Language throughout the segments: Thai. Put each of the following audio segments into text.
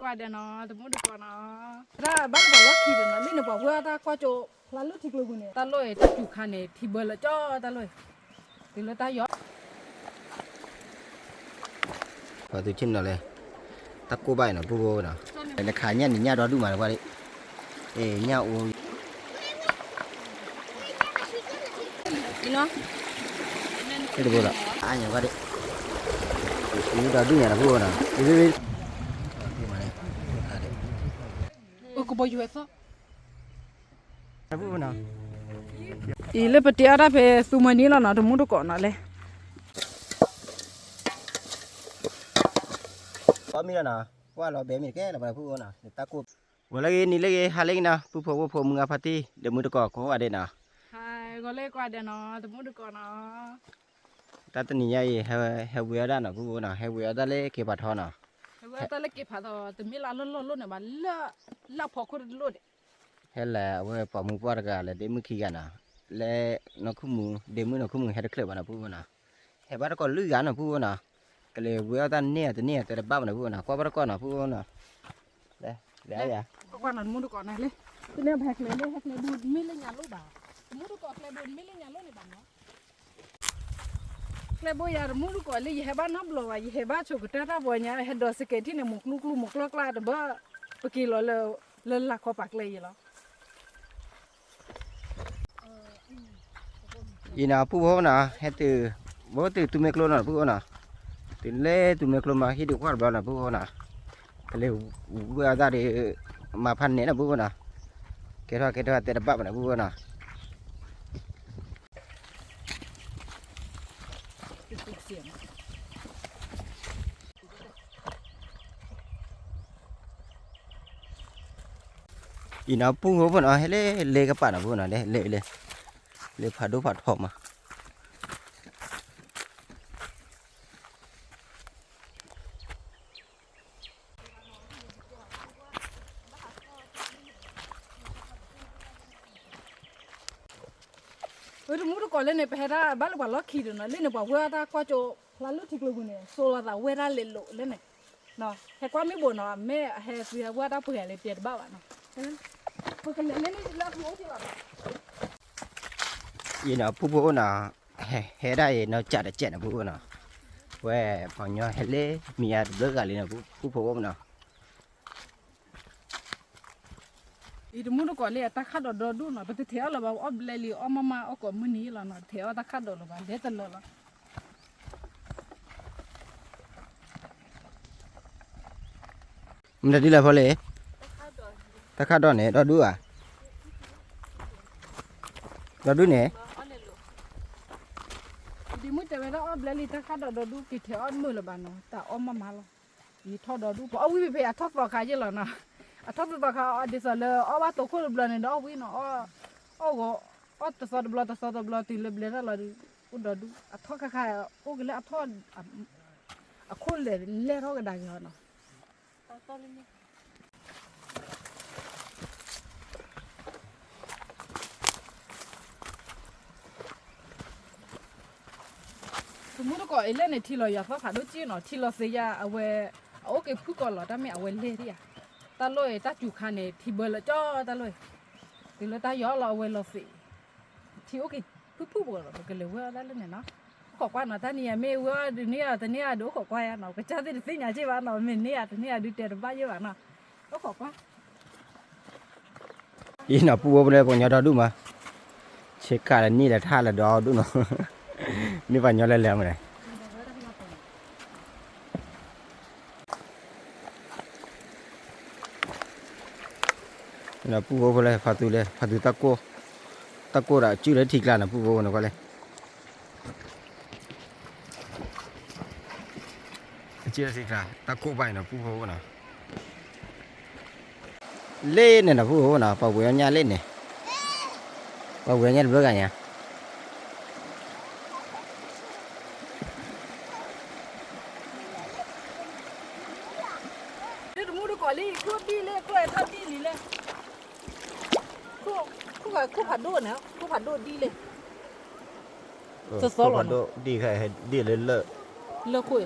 qua đây nó tụi muốn được qua nó ra bắt đầu lót thì nó lên nó bảo vừa ta qua chỗ là lúc thì luôn này ta lôi ta chụp khăn này thì bơi là cho ta lôi thì là ta gió và từ trên đó này ta cô bài nó cô nào là khá nhanh thì nhà đó đủ mà qua đấy để nhau đi nó cái đồ đó ai nhà qua đấy chúng ta đủ nhà là cô nào đi có bao nhiêu hết cô nào ý là bật ra về tụi mình là nó tụi muốn được còn nó lên có mi nào qua là bé mi cái là bài cô nào ta cô vừa lấy ni lấy hai lấy nào phụ phụ mưa party để mua được có ở đây nào hai gọi lên qua đây nó tụi muốn được còn nó ta tên như vậy heo bữa đó nào cô nào heo bữa đó lấy cái bát nào vừa ta lấy cái phạt rồi tụi mình là luôn này mà là phò khô luôn hay là vừa bỏ mua qua cả là để mua khi cả nào le nó không mua để mua nó không mua hay được clip nào phụ nào hay bắt con lưỡi gà nào phụ nào cái này vừa ta nè từ ba nào phụ nào qua bắt con nào phụ nào đây đấy à qua nó muốn được còn này lên cái này hạt này buồn mi lên nhà lúa bảo muốn được còn này buồn mi lên nhà lúa này bảo nóเลยบ่ยามูลูกก็เลยเฮบ้านนับโลว่าเฮบ้านโชกตาตาบ่ญาเฮดอสเกที่เนี่ยมุกลูกมุกลอกลาดบ่ปะกี้โลเลลักขอปากเลยเหรออีน่ะผู้บ่น่ะเฮ็ดตือบ่ตือตุเมกโลน่ะผู้บ่น่ะตือเลตุเมกโลมาเฮ็ดดีกว่าบ่น่ะผู้บ่น่ะก็เลยว่าได้มาพันเนี่ยน่ะผู้บ่น่ะเกทว่าแต่บับน่ะผู้บ่น่ะอีน่ะผู้บ่น่ะเฮ็ดเลกะปะน่ะผู้น่ะเลผาดูผาทอมามูลูกก็เลยเนี่ยไปหาบ้านว่าล็อกขี้นะเลยเนี่ยบอกว่าตาก็จะลาลุที่กลุ่มเนี่ยโซลาตาเวลาเลยโลเลยเนี่ยเนาะเฮก็ไม่บ่นเนาะแม่เฮสิว่าตาเผื่อเลยเปลี่ยนบ้าเนาะเพราะกันเนี่ยนี่ลักหัวที่ว่า อีน่ะผู้บ่น่ะเฮ็ดได้เนาะจัดเจ็ดน่ะผู้บ่น่ะเว้พอเนาะเฮ็ดเลยมีอะเลิกกันเลยน่ะผู้บ่น่ะอีดมูนก็เลยตาขัดดอดูเนาะไปเที่ยวแล้วว่าอบเลลีออมาอก็มื้อนี้แล้วเนาะเที่ยวตาขัดดอแล้วว่าเด็ดตลอดละมันได้ละพอเลยตะขัดดอเนี่ยดอดูอ่ะดอดูเนี่ยดีมื้อแต่เวลาอบเลลีตาขัดดอดูกี่เที่ยวมื้อละบาเนาะตาออมาละอีทอดดูบ่เอาวิไปอะทอดบ่ขายอยู่แล้วเนาะอะทอดบ่ขายอะดิซะเลยเอาว่าตกคนบลเนี่ยดอกวิเนาะเอาก็เอาตะซอดบลติเลบเลละอุดดูอะทอดขายโอ้ก็เลยอะทอดอะคนเลยเล่เฮาก็ได้เนาะสมมุติก็เล่นในที่เราอยากฟ้าผ่าด้วยจีเนาะที่เราเสียเอาไว้โอเคพูดก่อนเหรอแต่ไม่เอาไว้เล่ที่อ่ะตาลอยตาจุคันเนี่ยที่เบอร์ละจ้อตาลอยถึงแล้วตาย้อเราเอาไว้เราสิที่โอเคพูดก่อนเหรอก็เลยว่าได้เล่นเนี่ยเนาะขอกว่าเนาะตาเนี่ยไม่ว่าเดี๋ยวนี้ตาเนี่ยดูขอกว่าเนาะก็จะได้สิ่งอย่างที่ว่าเนาะไม่เนี่ยตาเนี่ยดูเตะบ้าเยอะเนาะก็ขอกว่าอีน่ะผู้บ่เลยบ่ญาดอดูมาเช็คกาละนี่แหละท่าละดอดูเนาะนี่ว่าญาแล้วมั้ยน่ะผู้บ่เลยฟาตูตะโกละจื้อเลยଠିकละน่ะผู้บ่เนาะก็เลยจื้อสิค่ะตะโกไปน่ะผู้บ่เนาะเล่นน่ะผู้บ่เนาะปะเวญาเล่นเนี่ยปะเวญาเบิกกันเนี่ยเดี๋ยวมูดูก่อนเลยคู่ดีเลยคู่ไอ้ท่าดีเลยคู่ผัดดูนะคู่ผัดดูดีเลยสดๆหรอดีค่ะดีเลยเลอะคุย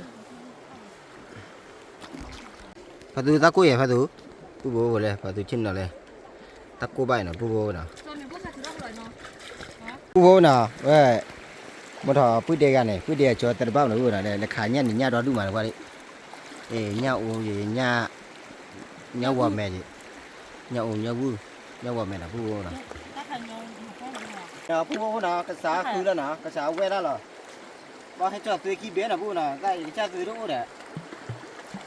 ဖသူတကိုရဖသူပူဘောကိုလေဖသူချင်းတော့လေတကိုပိုင်နော်ပူဘောနော် ဆိုနေဘုစားချတော့လို့နော် ပူဘောနော်ဝဲမတော်ပွတဲ့ကနေပွတဲ့ကျော်တရပောက်နော်ဟုတ်လားလေလက်ခါညက်ညတော့လူမှာကွာလေအေးညအိုးရေညဝမဲကြီးညအိုးညဘူးညဝမဲနော်ပူဘောနော် တာခညောင်းဟဲ့နော် ပူဘောနော်ကစားကူแล้วနော်ကစားဝဲလားဘာဟဲ့ကျော်သွေးကြီးဘဲနော်ပူနော်ကဲချသွေးတော့ဟုတ်တယ်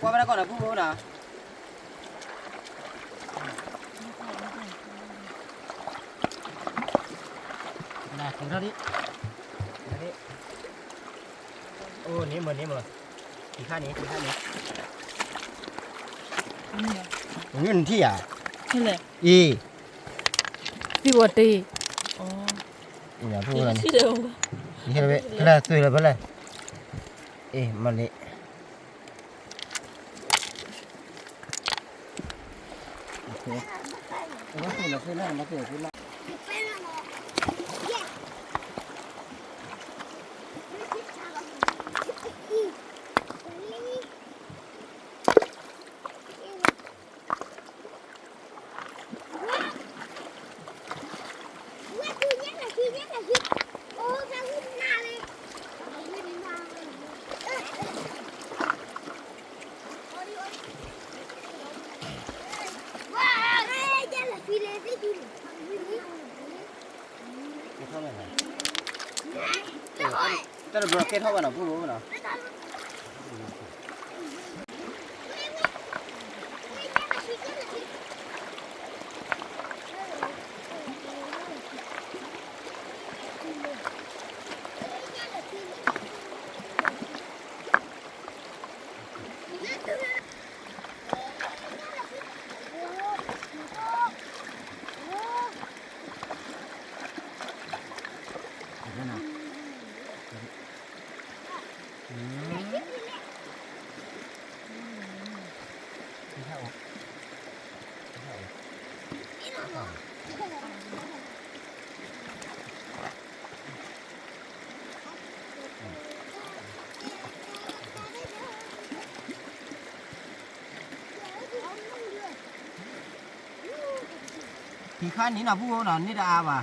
ကွာမရကောနော်ပူဘောနော် Nah, sudah di. Jadi. Oh, ni mo. Ikan ni. เงินที่อ่ะ ဟုတ်လေ อี ဒီဝတေးဩ อย่าพูดอะไร ရှိတယ် นี่แค่ไปกระตุ้ยเลยไปเลยเอ๊ะมันนี่โอเคแล้วคือเราคือแล้วมาเกิดขึ้นแล้ว แต่เราบอกเก็ตเท่ากันหรอพูดรู้มั้ยเนาะที่ข้านี้นะพูดรู้นะนี่ดาป่ะ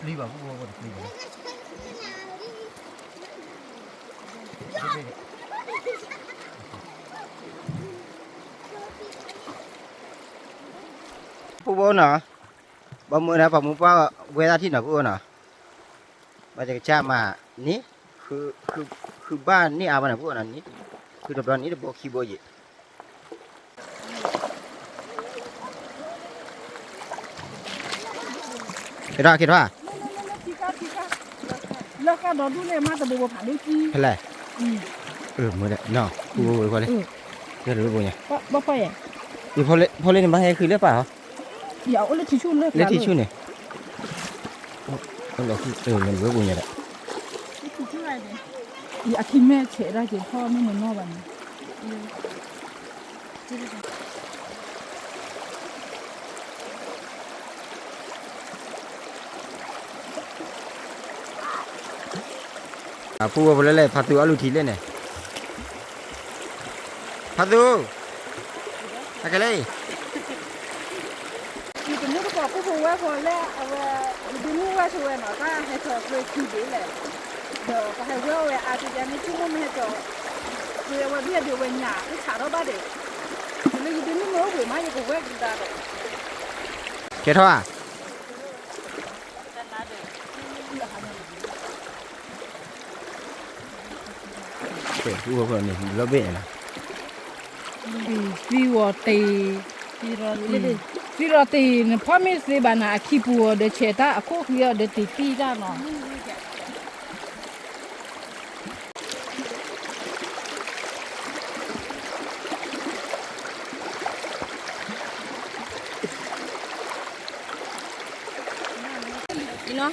ปลีบ่พูดว่าปลีบ่พูดว่านะบ่มื้อนะบ่มื้อว่าเวลาที่น่ะพูดว่านะมาจากจ้ามานี่คือบ้านนี่อาบ้านน่ะพูดว่านะนี่คือตะบ้านนี่บ่ขี้บ่ยิคิดว่า แล้วก็ดอดูเลยมาแต่บ่ผ่านด้วยจี้ เท่าไหร่มื้อละเนาะกูบ่เลยเดี๋ยวรู้บ่เนี่ย บ่ไปอ่ะ อีพอเล่นมาให้คือเลือเปล่า เดี๋ยวเอาเลยทิชชู่เลย เล่นทิชชู่นี่เอาล่ะมันรู้บ่เนี่ยแหละ ทิชชู่อะไรเนี่ยอีอาทิแม่เฉะได้เจ้พ่อไม่เหมือนนอกวันพูดว่าเลยพัดตัวอาลูทีเล่นเนี่ยพัดตัวอะไรเลย อีตัวนู้นก็ผู้ว่าพอแล้วเอาดูนู้นว่าช่วยหน่อยก็ให้เธอช่วยคิดดีเลยเดี๋ยวก็ให้ว่าอาจจะมีชั่วโมงให้เจาะคือว่าเบี้ยเดี๋ยววันหน้าที่ขาเราบ้าเด็กเลยดูนู้นเราหัวมาอยู่กับเวกได้เลย เกี่ยวท่า cái phù hợp này nó bể này vì wo te vì rồi thìพ่อไม่ซื้อบานาคีปัวเดเชตาโคเฮียเดติปีจ้าเนาะ đi nó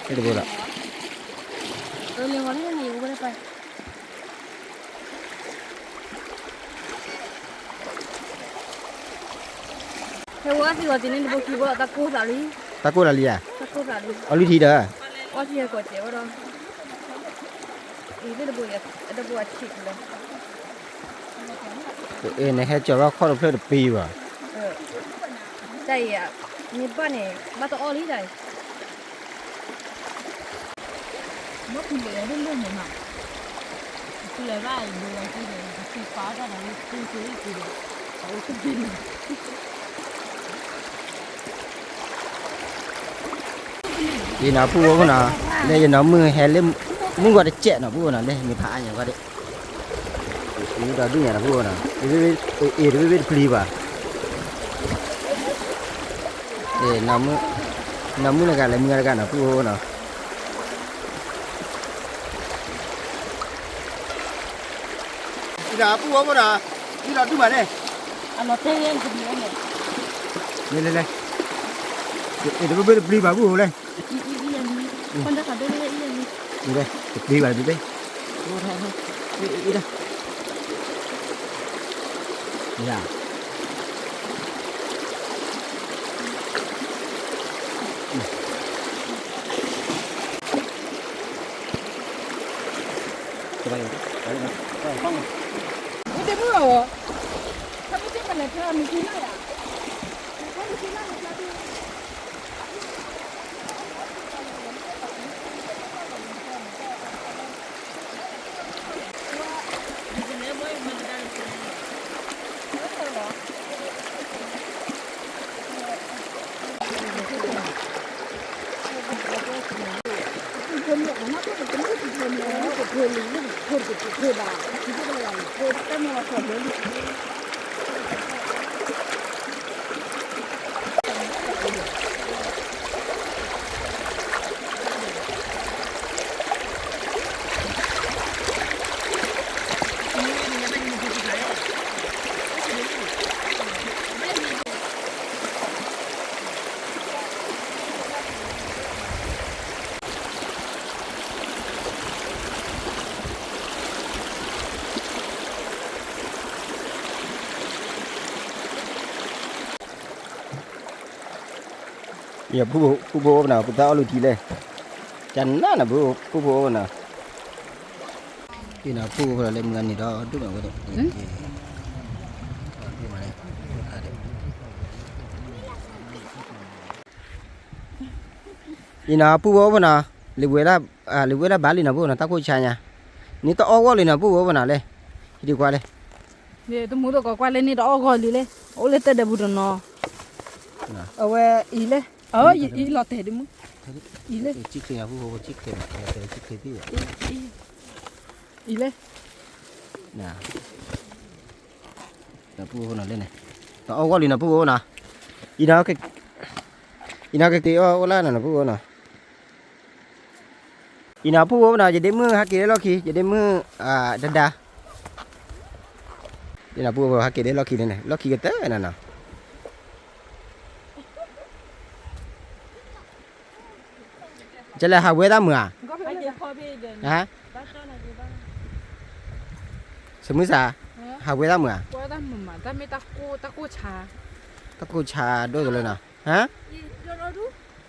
cái đồ là liền vào đây này qua đây phải theo quá thì gọi nên được kêu ta cố ra đi ta cô là gì à ta cố ra đi ở lì thì đó quá thì gọi chế vào đó ini ada buat cik lah cái này hay cho nó khó được pi vào đây à ni ba này ba tao oli đây mất thì để lên lên mà thì là ra rồi thì để thì phá ra là thì thì ở cái gì gì nào phu có nào đây nó mưa hè lên muốn gọi để chẹt nào phu nào đây người phá nhà gọi đấy ini dah dunia nak buat na. Ini bebek beli ba. Namu nak kalau mengar kan nak buat na. Ida apa buat na? Ida tu mana? ano te yang kedua ni Le. Ini bebek beli ba buat le. iya ni pada kada iya ni Ini beli ba bebek. Oh, ida. Ya. Coba ya. Udah mulu. Kamu sih mana cara mikirnya ya? Kamu mikirnya jadi. Ya bu na kita alu tile. Jangan na bu na. Ini bu kalau lem ngani dah tu nak kau. Ina bu na libuela bali na bu na takut cahaya. Ni tak awal ni na bu na le. Jadi kuat le. Dia tu muda kau kuat le ni dah awal le. Oleh tu dah bukan no. Awe ile. Oh, ile teh demu. Ile. Cikli na bu cikli dia. Ile. Nah. Na bu na le ne. Tak awal ni na bu na. Ina ke tio wala na bu na. Ina bu na jadi mu hakki lo ki jadi mu dada. Ina bu hakki de lo ki ne. Lo ki kata na. Jadi hawe dah mu ah. Ha? Semua hawe dah mu ah. Kuat dah mama, tapi takut cha. Takut cha doi tu le na. Ha?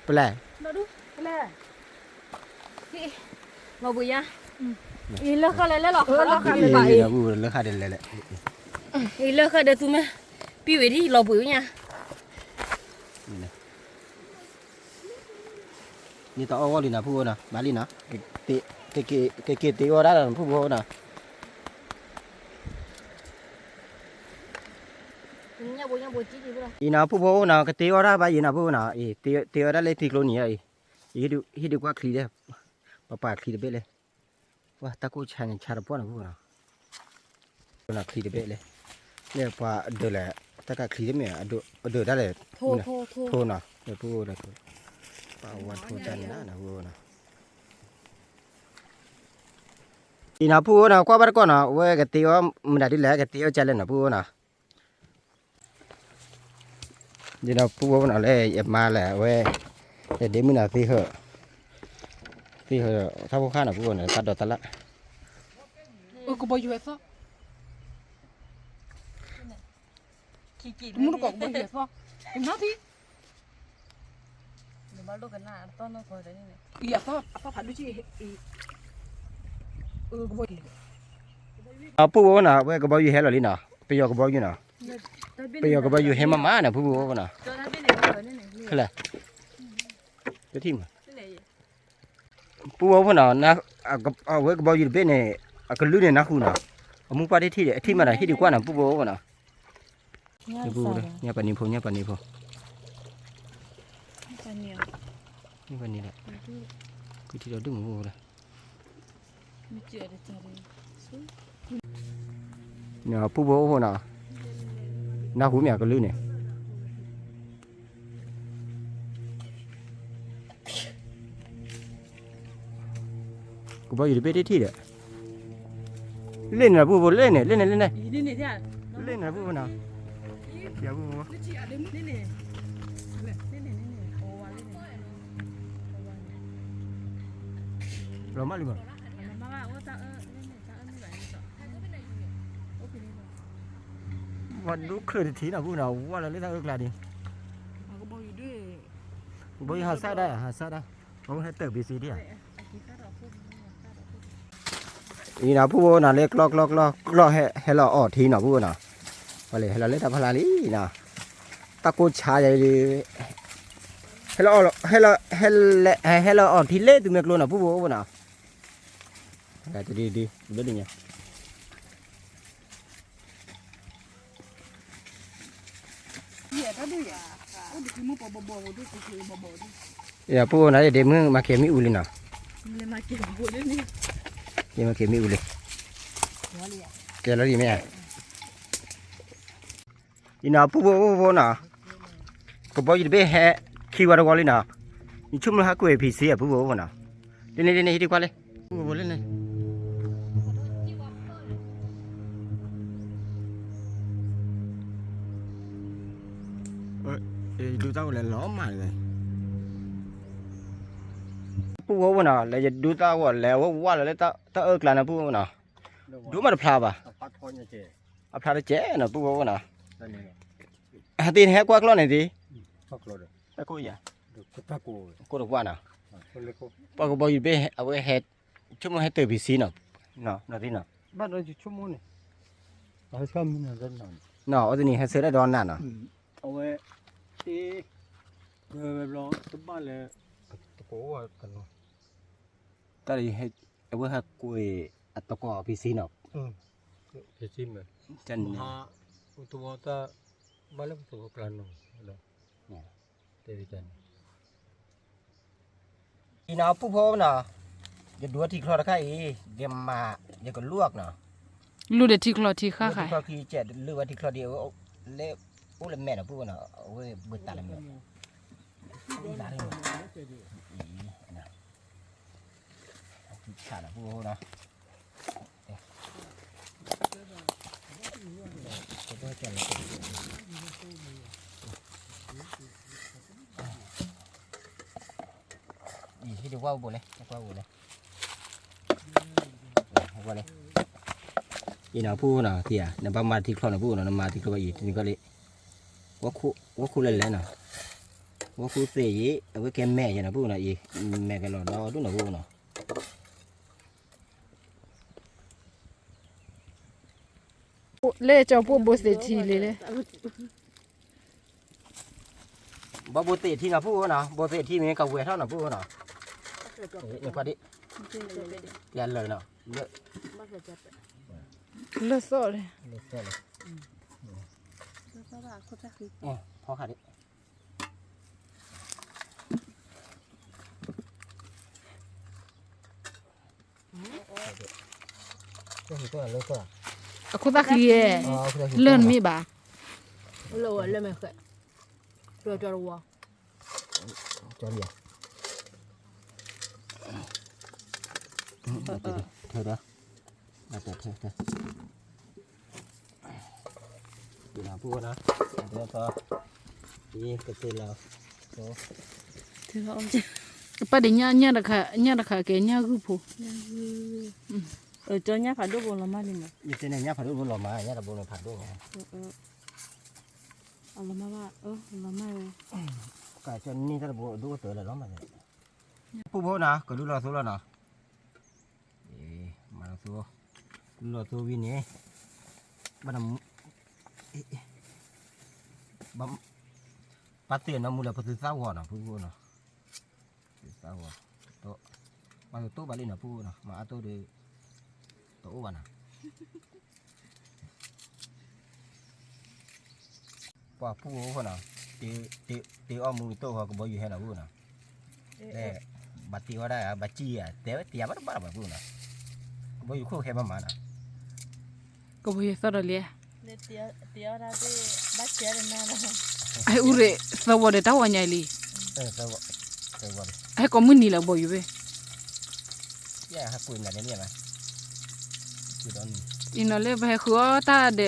Pelai. Le. ngồi bụi nha ý lơ khơi lấy lọ khơi lọ khơi lấy Iya, bậy bu le khade le. ý lơ khơi để tụi mày pi về đi lọ bụi nha Ni tak awal ni na pu na. Bali na. Ke te ora na pu na. nha bụi chỉ gì vậy Ina pu na ke te ora ba ina pu na. Te ora le ti klo ni ai. Hidu kwa kli de. Papa kli de be le. ว่าตะกูชานี่ชาป้อนพูนะน่ะคลีเดเบเลยเนี่ยปะเดแหละตะกะคลีเดเมียเดได้เลย โทโทโท โทน่ะเดี๋ยวพูดนะปะวันโทจันนะพูนะอีน่ะพูนะกว่าบัดก่อนนะเว้ยกะติว่ามันได้ดิแลกะติเอาจันเลยนะพูนะดีนะพูนะเลยอย่ามาแหละเว้ยเดี๋ยวมึงน่ะสิเหอะถ้าพวกข้าน่ะพูนะตัดดอกตัดละ ก็บ่อยู่ซะ ขี้กิน มึงก็บ่อยู่ซะอีน้าที่ เดี๋ยวมาลูกกันหน้าต้นน้องคอยได้นี่เนี่ย อีซะผัดดูจิก็บ่อยู่ พูนะเว้ยก็บ่อยู่เฮลลี่นะไปยอก็บ่อยู่นะไปยอก็บ่อยู่เฮมาม่านะพูนะ จอดได้เป็นไหนก็นี่นี่ คืออะไรจะทิ่ม นี่ไหน พูนะนะเว้ยก็บ่อยู่เบ้เนี่ยก็ลื้อเนี่ยนะคูนะมึงปาได้ที่เด้ที่มาได้ที่ดีกว่านะพูนะนี่พูเลยเนี่ยปานนี้พูเนี่ยปานนี้พู ปานเนี่ย นี่ปานนี้แหละกูที่เราดึงพูเลย มีเจือได้จ้าเลย เนี่ยพูนะนะหูเมียก็ลื้อเนี่ยกูบ่อยู่เบ้ได้ที่เด้เล่นนะพูเล่นเนี่ย นี่นี่ที่อ่ะ เล่นนะพูนะอย่าพู นี่นี่โอ้วันนี่ เรามาลิบ่ มาว่าจ้านี่จ้านี่ไหนจ้าโอเคนี่ วันดูเคยทีนะพูนะว่าเราเล่นทางเอิกลาดิ ก็บ่อยู่ด้วย บ่อยู่หาซาได้หาซาได้ผมให้เติบบีซีดิอ่ะอีนะพูนะเล็กลอกให้เราออทีนะพูนะว่าเลยให้เราเล่นทำพลาลีนะตะโกชาใหญ่เลยให้เราออทีเล่ตัวเมกโลนะพูนะแต่ดีเดี๋ยวดิเนี่ย ก็ดูอย่าโอ้ดิมึงบ่ดูคือบ่ดู อย่าพูนะเดี๋ยวมึงมาเขียนมีอุลินะ เลยมาเก็บบัวด้วยนี่ เดี๋ยวมาเขียนมีอุลิเกี่ยวแล้วดีไหมอีน่ะพูนะก็บอกอยู่เบ้แห่ขี้วัดกว่าเลยนะนี่ชุ่มละกูเอพีซีอ่ะพูนะเล่นฮิตกว่าเลยพูเล่นเลยดูเจ้าเลยล้อมาเลยพูนะเลยจะดูเจ้าว่าแล้วว่าเลยเจ้ากลางนะพูนะดูมาพลาบ่ะพลาได้เจ๊นะพูนะหาตีนแหกกว่ากล้อนไหนดีตะกูอย่ากูรู้ว่านะปากบอกอยู่เบ้เอาไว้เฮ็ดชุ่มให้เติบพีซีเนาะที่เนาะ บ้านเราจะชั่วโมงนี่เราชอบมันนั่นนั่น เนาะอันนี้ให้เสร็จได้ดอนนั่นเนาะ เอาไว้ที่แบบเราทุกบ้านเลยตะโกว่ากันเนาะ ตอนนี้ให้เอาไว้ให้กูอัตกอพีซีเนาะ เดี๋ยวชิมเลย จัน ฮะตัวตาบ้านเราตัวกลางเนาะเดี๋ยวจัน อีนาผู้พ่อเนาะอย่าดูที่คลอดค่ะอีเดี๋ยวมาเดี๋ยวก็ลวกเนาะ ลูเดที่คลอที่ค่า ที่ ค่ะ คลอดคือเจ็ดหรือว่าที่คลอดเดียวเละโอ้ละแม่เนาะผู้เนาะเอาไว้เบิดตาละแม่ตาเลยนะขาดผู้เนาะที่ดูว่าบุเลยว่าบุเลยว่าเลยอีน่ะผู้น่ะที่อ่ะเนี่ยประมาณที่คลอดน่ะผู้น่ะมาที่คลอดอีกนี่ก็เลยว่าคู่เล่นแล้วน่ะว่าคู่เสียเอาไว้แกแม่อย่างน่ะผู้น่ะอีแม่กันหลอดดอดูน่ะผู้น่ะเล่เจ้าพวกบ่เสียทีเลย บ่บ่เตะที่น่ะผู้น่ะบ่เตะที่มันก็เวทเท่าน่ะผู้น่ะนี่ก็ดิยันเลยเนาะเยอะ เลิศเลย เลยพอขาดดิ这是多少乐个？ အခုသားခရီးရဲ့ 哦，这是 လွန်မိပါ လောလက်မဲ့ခဲ့တော်တော်ဝါ 这里。对的，那对。ဒီနာပူနာဒါတော့ဒီကတိလာဆို ဒီတော့အောင်ချင် ပတ်တယ်ညတခါကဲညခုဖို့ ကြောညာဖာတော့ဘလမလေးမ ဒီတဲ့ညဖာလို့ဘလို့မှာညတော့ဘလို့ဖာလို့ အလမပါလမရော ကဲချန်နေတော့ဘလို့တော့လဲတော့မှာပူဖို့နာကလူလာဆိုလာနာအေးမလာဆိုလူလာဆိုပြီးနေဘာနဘမ်ပတ်တယ်နမူလာပတ်စားဝါနာပူဖို့နာစားဝါတော့မတော့ဘာလေးနာပူနာမအတော့တော့ဘာနာပွားပူဖို့နာတေအမှုတော့ကဘောယူဟဲနာဘူးနာအဲบัตรว่าได้อะบัตรจี้อ่ะแต่ว่าเตียบ่ได้บ่ဘူးนะบ่อยู่คู่แค่ประมาณน่ะ ကဘွေစော်ရလေ လက်တရားရတဲ့ဘတ်ချဲရနာတော့ အဲဥရေစော်ဝတဲ့တောင်းဝညာလီ เออแต่ว่า အဲကမွနီလာဘောယူပဲ แย่ฮักปืนน่ะเนี่ยมั้ยคือตอน อินเลยไปคือตาเด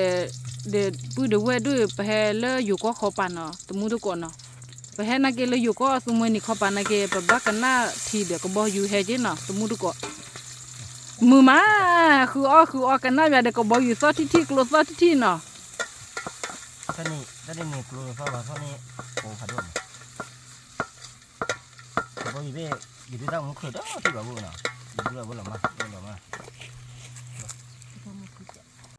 ปุ้ยเดเวด้วยไปเลอยู่ก็ขอปันเนาะตมูทุกคนเนาะไปนักเกลอยู่ก็สมัยนี้ขอปันนักเกไปบักกันหน้าทีเดียวก็บ่อยู่เฮจิเนาะตมูทุกคนมือมาคือกันหน้าแบบเด็กก็บ่อยู่ซอที่กลัวซอที่เนาะ ตอนนี้กลัวเพราะว่าตอนนี้โอ้ขะดมบ่อยู่เบ้อยู่ที่ตั้งมันคือดอกที่ว่าบ่น่ะอยู่ว่าบ่ล่ะม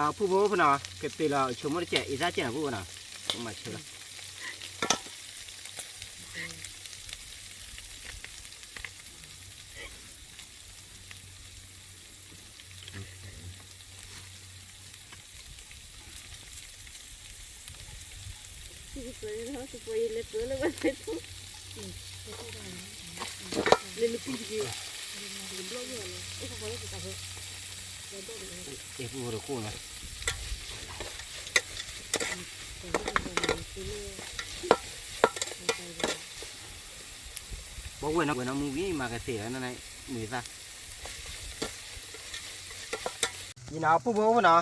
าผู้บ่พุ่นน่ะเก็บตีละชั่วโมงแจอีซาแจบ่น่ะมาเชื่อ เก็บผู้คู่นะบ่เว้นนะมูวี่มากระเสียนั่นไงมือซะนี่นะผู้บ่นะ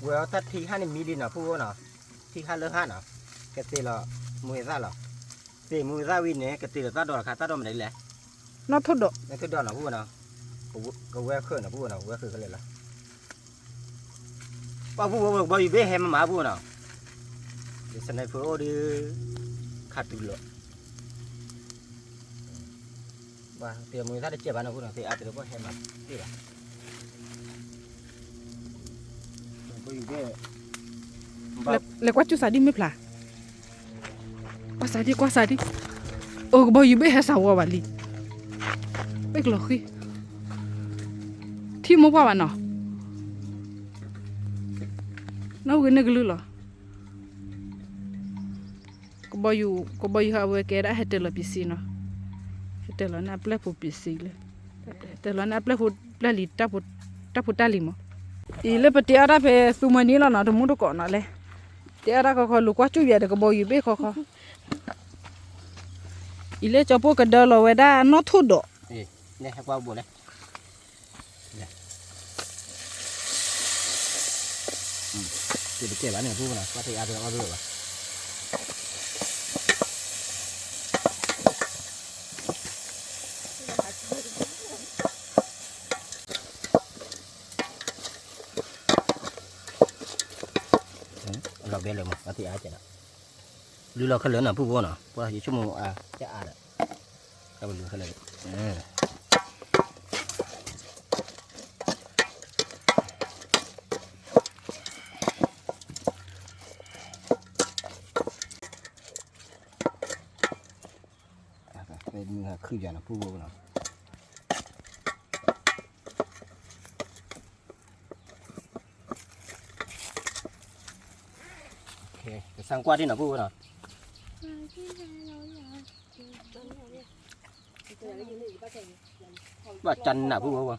เวลาตัดที่ห้านี่มีดินะผู้บ่นะที่ห้าเลิกห้านะกระเสียละมือซะละเสียมือซะวินเนี่ยกระเสียตัดดอกค่ะตัดดอกมันได้แหละ นอทดด นั่นคือดอกนะผู้บ่นะก็แวะขึ้นนะผู้บ่นะแวะขึ้นกันเลยล่ะป้าผู้บ่อยู่เบ้แฮมมาผู้นะเดี๋ยวสไนเปอร์ดิขาดตุลว่าเตียมือถ้าได้เจ็บบ้านนะผู้นะเตียอาจจะบ่แฮมมาดีป่ะก็อยู่เบ้ le kwa chu sa di me pla kwa sa di o bo yu be ha sa wa bali be klo khi thi mo pa ba no no ge ne glu lo ko bo yu ha we ke da hete lo pisino hete lo na ple po pisile hete lo na ple po ple li ta po ta li mo ile pe tia da pe su ma ni lo na to mu to ko na le tia da ko lu kwa chu ye de ko bo yu be ko ile cho po ka da lo we da no thu do เนี่ยให้กว่าบัวเลยเนี่ยเจ็บบ้านเนี่ยพูดนะว่าที่อาจจะเอาด้วยป่ะเราเบลเลยมั้งว่าที่อาจจะนะหรือเราขึ้นเหลือหน่ะพูดว่าหน่ะเพราะว่าชั่วโมงจะอาจเราเหลือขึ้นเลยเป็นมือคืออย่างนะพูดว่านะโอเคจะสร้างกว่าที่นะพูดว่านะว่าจันนะพูดว่า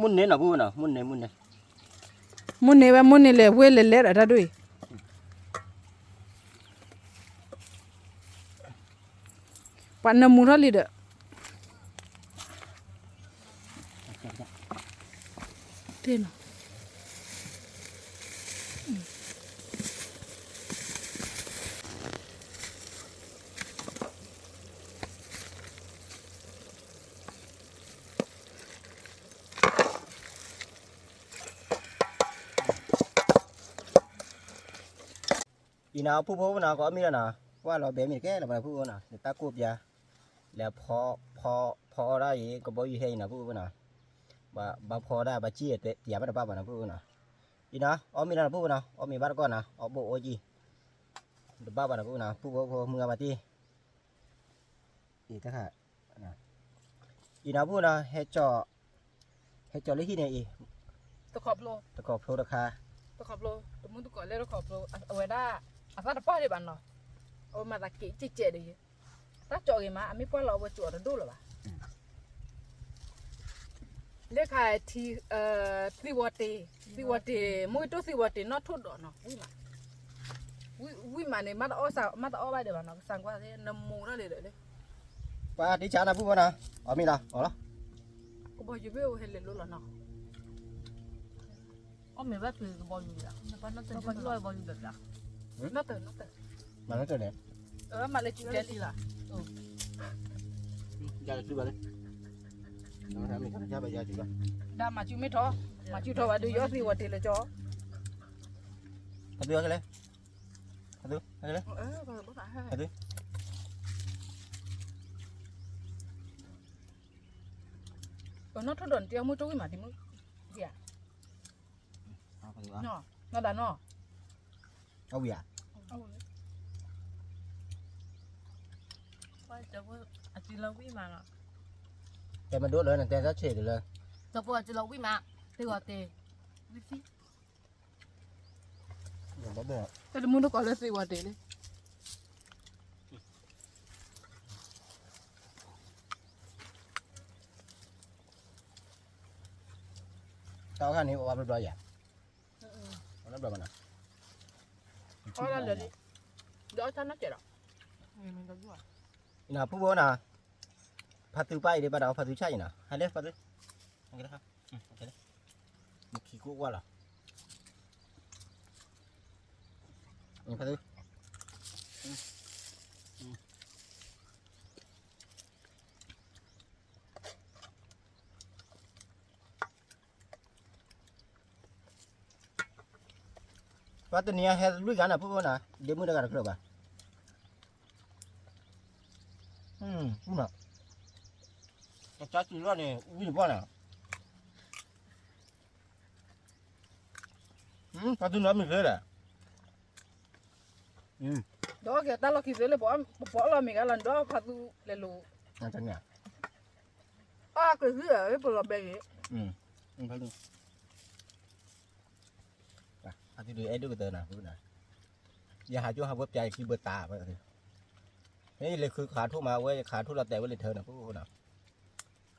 มุนเน้นนะพูดนะมุนเน้น มุนนี่ว่ามุนนี่เลยเว้ยเละๆอะด้วยปันน้ำมูทะลิดเท่น อีน่าพูดนะก็มีแล้วนะว่าเราแบบนี้แก่แล้วมาพูดนะเดี๋ยวตากูบยาแล้วพอได้ก็บอกอยู่ให้นะพูดนะบ่พอได้บ่จี้เตะเตียบ่ได้บ้านะพูดนะอีน่าอ๋อมีนะพูดนะอ๋อมีบ้านก่อนนะอ๋อโบโอจีเดี๋ยวบ้านะพูดนะพูดพอมือมาตีอีกค่ะนะอีน่าพูดนะให้จ่อเลยที่ไหนอี ตะขอบโล ตะกอบโพราคา ตะขอบโลตะมุนตะก่อเลยตะขอบโลเอาไว้ได้อาซาตะป้อได้บ้านเนาะเอามาตะกี้จิเจดิตาจ่อกี่มาไม่ป้อเราไปจ่อระดูหรอวะเรียกใครทีซีวอตีมุ้ยตัวซีวอตีนอทุดดอกเนาะวิมาเนี่ยมาตะอ้อสาวมาตะอ้อไปเดี๋ยวเนาะสั่งว่าเนี่ยน้ำมูนั่นเลยเลย ป้าดิฉันนะพูดนะอ๋อมีละอ๋อละ ก็บอกอยู่เว้ยเห็นเลยรู้แล้วเนาะ 哦，没办法，个包邮的，那反正真正老包邮的啦。น่าตื่น มาแล้วเจอเนี่ย มาเลยจุดเด่นดีละ ยาจุบเลยน้องทำมีข้าวจ้าไปยาจุบ ดามาจุไม่ท้อมาจุท้อว่าดูยอดซีวอตีเลยจ้อ ทำเดือดกันเลยทำเดือดกันเลย ภาษา ทำเดือด nó thốt đồn tiêu mua trôi mà thì mua gì à เอาไปดูอ่ะ nó đàn nó เอาเบียร์ 我这不啊，只老尾嘛了， แต่มันดูเลยนะแต่ถ้าเฉยเลย 这不只老尾嘛，这个的，你去， อย่างบ่เบื่อ cái mua nó có là gì vậy đấy เต้าข้างนี้ว่าเป็นร้อยอย่างเอาน้ำร้อนมันนะ อ๋อแล้วเดี๋ยวท่านน่าเจ๋อ 没个做， อีน่าผู้บ่นะพัดตื้อไปเดี๋ยวบ้านเราพัดตื้อใช่น่ะให้เล็กพัดตื้อให้เล็กครับโอเคเลยมันขี้กุ๊กว่าหรอนี่พัดตื้อว่าตัวนี้ให้ลุยกันนะผู้บ่นะเดี๋ยวมือเดียวกันครับพูดนะจ้าจีว่าเนี่ยวิ่งบ้านอ่ะพัดตื้อน้ำมันเลยแหละ đó kìa ta lo kịp rồi lấy bỏ lo mình cái lần đó phạt tu lấy lù นั่นจังเนี่ย cái gì à cái bờ lò bè gì พัดตื้อพัดตื้อดูไอ้ดูกระเตอร์นะพูดนะอย่าหาจู่หาเว็บใจขี้เบอร์ตาไปเลยนี่เลยคือขาทุ่มมาเว้ยขาทุ่มเราแต่ว่าเลยเธอนะพูดนะ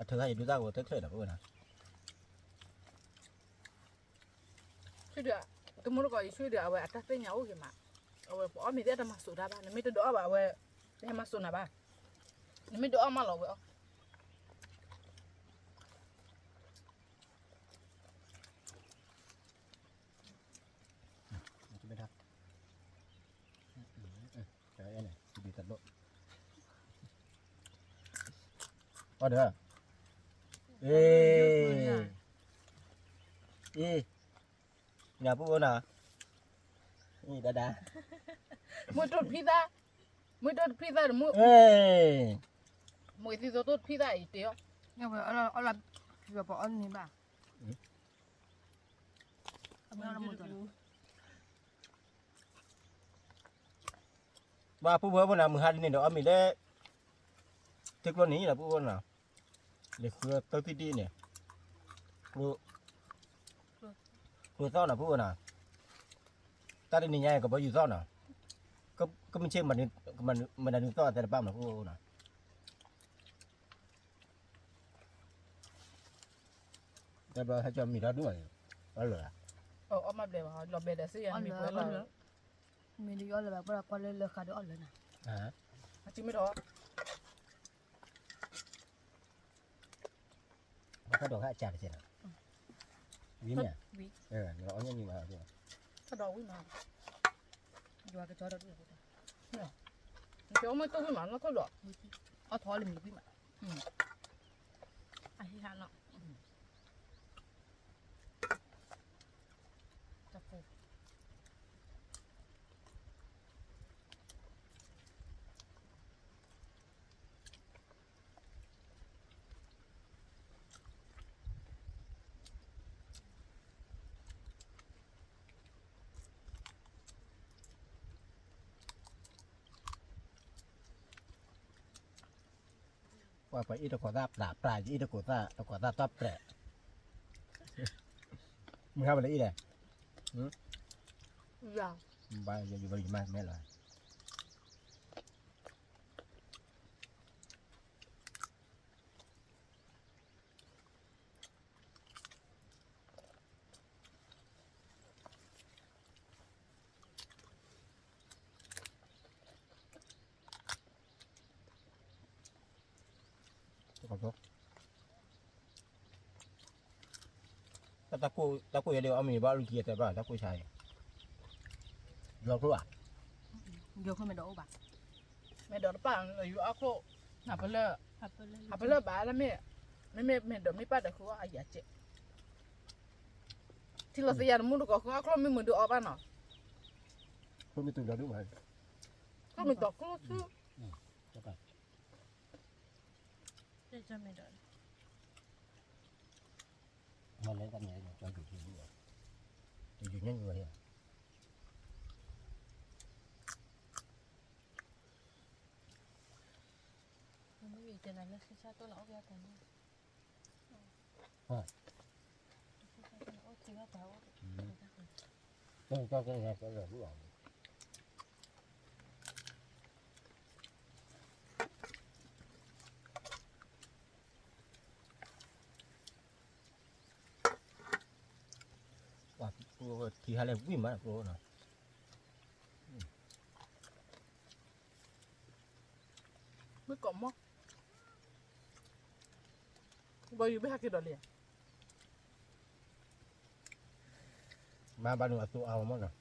เธอให้ดูได้ว่าเธอเคยนะพูดนะ ช่วยเดี๋ยวตัวมันก็ช่วยเดี๋ยวเอาไว้ตัดเป็นเหงากี่มาเอาไว้bỏ mình ra mà sụt ra ba mình tôi đỡ bảo về để mà sụt nào ba mình đỡ mà lẩu vậy จะไม่ทับใช่เนี่ยดีตัดโลก็เด้อเอ๊nhà bố nàoนี่ดา mua tốt pizza rồi mua เอ้ย mua thì tốt pizza ít tiêu 要不我来，要不按你吧，没有那么多了， ว่าผู้เพื่อนนะมือหันนี่เดี๋ยวเอามีได้ทึกวันนี้แหละผู้เพื่อนนะเด็กคือตัวที่ดีเนี่ยคือซ่อนนะผู้เพื่อนนะถ้าได้นี่ใหญ่ก็บ่อยู่ซ่อนนะก็ไม่ใช่มันได้ซ่อนแต่ละปั๊มนะผู้เพื่อนนะ แต่ แต่บ่ให้จอมีแล้วด้วยอ๋อเหรอ เอามาเดี๋ยวเราเบดเสียมีเพื่อนเรา มีเยอะเลยแบบว่าก็เลยเลือกขาดอ่อนเลยนะ จริงไม่ท้อ ก็ดอกให้อาจารย์ใช่ไหมวิเนี่ย วิ เราเอาเงี้ยนี่มาด้วย ถ้าดอกวิ่งมา อยู่กับจอดด้วย เดี๋ยวไม่ต้องวิ่งมาแล้วก็หลอกเอาท้อเลยมีวิ่งมา อธิษฐานเนาะจะปู ว่าไปอีตะกอตาปลาปลาอีตะกอตาตับแปะมึงทำอะไรอีเนี่ย ยาว บ้านอยู่บริมาแม่เลยขอบคุณตะกูอย่าเดียวเอามีบ้าลูกเกียร์แต่บ้าตะกูใช้เรารู้อ่ะ เดี๋ยวขึ้นมาดูบ้าง แม่ดอกป่างอยู่อาโคหาไปเลย หับไปเลย หาไปเลยบ้าแล้วแม่เดี๋ยวไม่ป้าแต่คือว่าไอ้ยาเจ็บที่เราเสียมุดก็คืออาโคไม่เหมือนดูออกบ้านเนาะ คุณมีตัวเราด้วยไหม ก็มีดอกก็ซื้อ จะไป จะไม่ได้ มันเล่นกันเนี่ยจะอยู่ที่นี่อยู่นั่นอยู่เลย มันไม่มีแต่นั้นแล้วชาตัวเราเอาไปกัน ก็ไงก็เลยรู้อ่ะว่าที่หาอะไรวิ่งมาโปรนะ ไม่กล่อมมั้งบอยอยู่ไม่หักกี่ดอกเลย มาบ้านหนูตัวเอามั้งนะ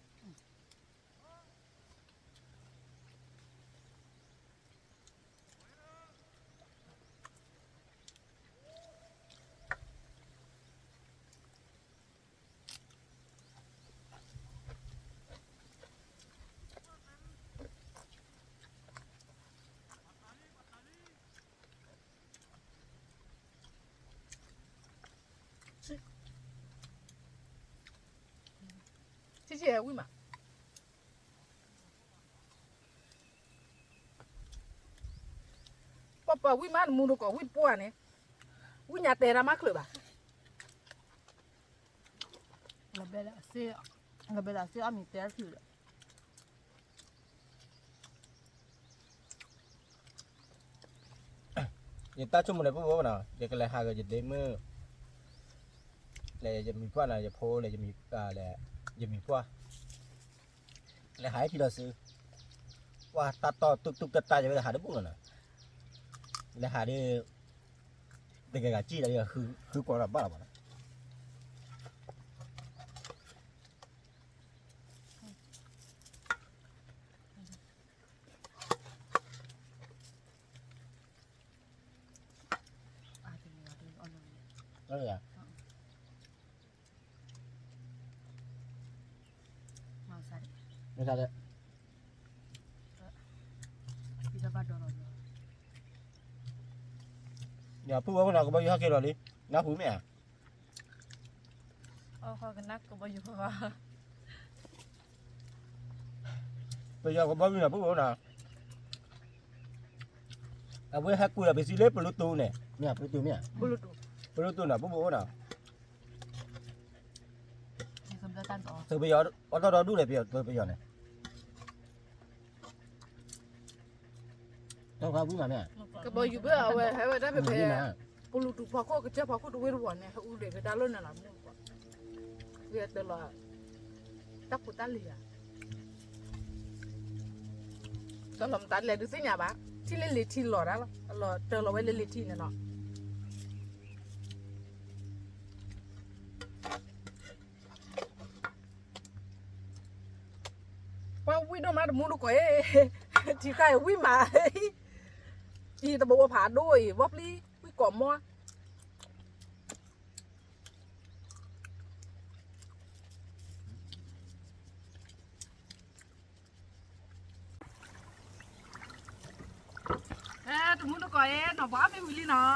谢谢，喂嘛。爸爸喂嘛，木头搞喂波呢，喂伢带他妈去吧。 เราเบลเสียเราเบลเสียมีแต่คือ giờ ta chung một này bố nào giờ cái này hai cái dịch đến mưa này giờ mình qua này giờ phô này giờ mình là giờ mình qua này hái thì là sự qua ta to tục ta giờ bây giờ hái được bụng rồi nè này hái đi từ cái chi là khứ qua là bao là đó là มาใส่ người ta đấy พิซซ่าบ้านดอร์ nhà phụ bố nào có bao nhiêu kia rồi đi nó phụ mẹ เอาเขากันนักก็บ่อยู่ว่า bây giờ có bao nhiêu là phụ bố nào à với hai cùi là bị xí lép bluetooth này mẹ bluetooth mẹ Bulu tu. bluetooth là phụ bố nào มีคำสั่งตันต่อ từ bây giờ ở đó đủ để bây giờ này đâu có vui mà mẹ Cái bơiอยู่เบื่อเอาไว้ให้ไว้ได้ไป vui แพ้ mà ปูลูตุพอโคก็เจ้าพอโคดูเวรวันเนี่ยอูเด็กก็ดาลุ่นน่ะล่ะมึงกว่าเวียตลอดตักปุตาเลียตอนลำตัดเลยดูสิเนี่ยบ้าที่เล่นเลทีหล่อแล้วหล่อเจอเราไว้เล่นเลทีเนี่ยเนาะว่าวิ่งมาดูมูดูก่อยที่ใครวิ่งมาอีตะบอกว่าผ่าด้วยวับลี่วิ่งก่อมัวตะมูดูก่อยเนาะบ้าไม่วิ่งเนาะ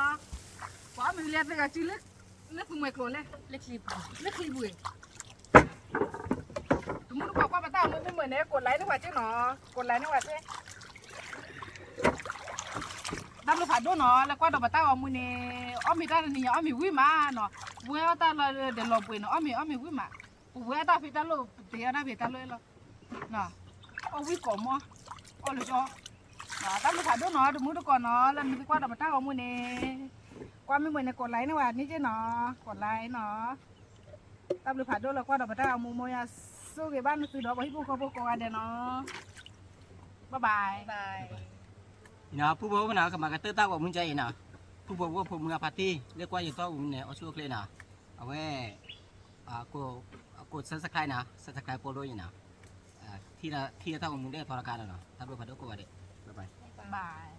บ้าไม่วิ่งเลยก็จีเล็กเล็กไม่กลัวเลยเล็กคลิปบุยตะมูดูก่อยว่าป้าตาไม่เหมือนเนี่ยกดไลค์นึกว่าเจ๊เนาะกดไลค์นึกว่าเจ๊ดับลูกผัดด้วยเนาะแล้วก็ดอกบัตรเอามือเนี่ยอ้อมีตาเนี่ยอ้อมีวิ่งมาเนาะวิ่งตาเราเดี๋ยวเราไปเนาะอ้อมีวิ่งมาวิ่งตาพิตาโลเดี๋ยวนะพิตาโลเนาะอ้อวิ่งก่อนมั้งอ้อเลยจ้ะเนาะดับลูกผัดด้วยเนาะดูมือดูก่อนเนาะแล้วมีก็ดอกบัตรเอามือเนี่ยก็ไม่เหมือนในกดไลค์นะว่านี่เจ๊เนาะกดไลค์เนาะดับลูกผัดด้วยแล้วก็ดอกบัตรเอามือมวยสู้กับบ้านคือดอกที่พวกเขาพวกกันเดี๋ยวเนาะบ๊ายบาย นะผู้บอกว่านะกับมากระเตอร์ต้าว่ามึงใจนะผู้บอกว่าผมมึงปาร์ตี้เรียกว่าอย่างตัวมึงเนี่ยเอาช่วยเลยนะเอาไว้กดซับสไครต์นะซับสไครต์โปรโดยนะที่ละเท่ามึงได้ทรการแล้วเนาะถ้าเป็นพันธุ์ก็ว่าเด็กบ๊ายบาย บาย